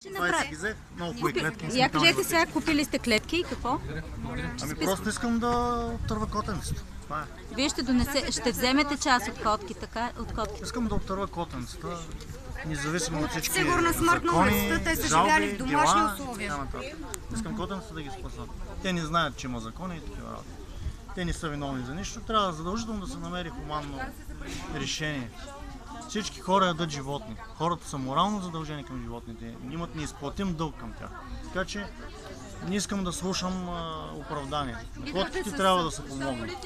20 ги взех, много кои клетки. Я кажете сега, купили сте клетки и какво? Ами просто искам да оттърва котенцето. Това е. Вие ще вземете част от котки, така? От котки. Искам да оттърва котенцата, независимо от всички Сигурно смъртно закони, улицата, те са жалби, живяли в домашни дела, условия. така нататък. Искам котенцата да ги спасат. Те не знаят, че има закони и такива работи. Те не са виновни за нищо. Трябва задължително да се намери хуманно решение. Всички хора ядат животни. Хората са морално задължени към животните. Имат неизплатим дълг към тях. Така че не искам да слушам оправдание. На котките трябва да се помогне.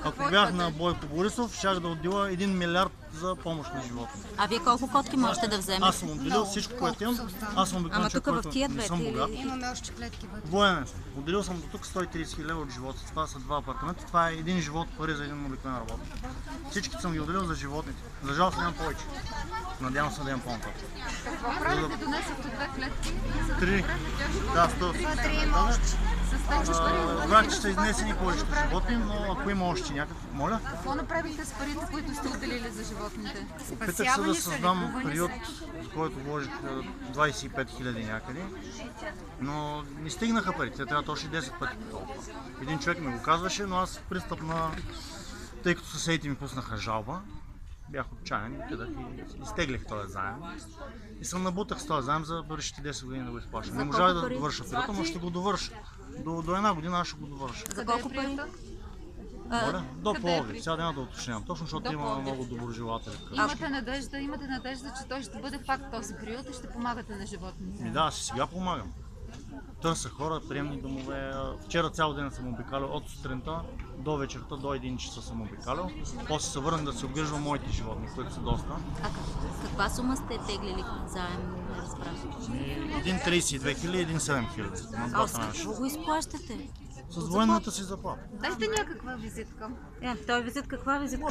Ако бях на Бойко Борисов, щях да отдела 1 милиард за помощ на животните. А вие колко котки можете да вземете? Аз съм отделил всичко, което имам. Аз съм обикновен човек, който не съм богат. Имаме още клетки вътре. Военен съм. Отделил съм до тук 130 хиляди от живота. Това са 2 апартамента. Това е един живот пари за един обикновен работник. Всички съм ги отделил за животните. За жалост нямам повече. Надявам се да имам по-нататък. Какво правите? Донесохте 2 клетки? 3. Да, 100. Знаете, че са изнесени повечето животни, но ако има още някакво, моля. Какво направихте с парите, които сте отделили за животните? Опитах се да създам период, в който вложих 25 хиляди някъде, но не стигнаха парите, те трябва още 10 пъти по толкова. Един човек ми го казваше, но аз пристъп на... Тъй като съседите ми пуснаха жалба, бях отчаян, отидах и изтеглих този заем. И съм набутах с този заем за бъдещите 10 години да го изплащам. Не можах да довърша периода, но ще го довърша. До една година аз ще го довърша. За колко пари? Моля? До Пловдив. Сега няма да уточнявам, точно защото има много доброжелатели. Имате надежда, че той ще бъде факт този период и ще помагате на животните? Да, аз и сега помагам. Търся хора, приемни домове. Вчера цял ден съм обикалял от сутринта до вечерта, до 1 часа съм обикалял. После се върнах да се обгрижвам моите животни, които са доста. А каква сума сте теглили заем? Не разбрах. Един 32 хиляди, един 7 хиляди. А с какво го изплащате? С военната си заплата. Дайте някаква визитка. Той визит, каква визитка?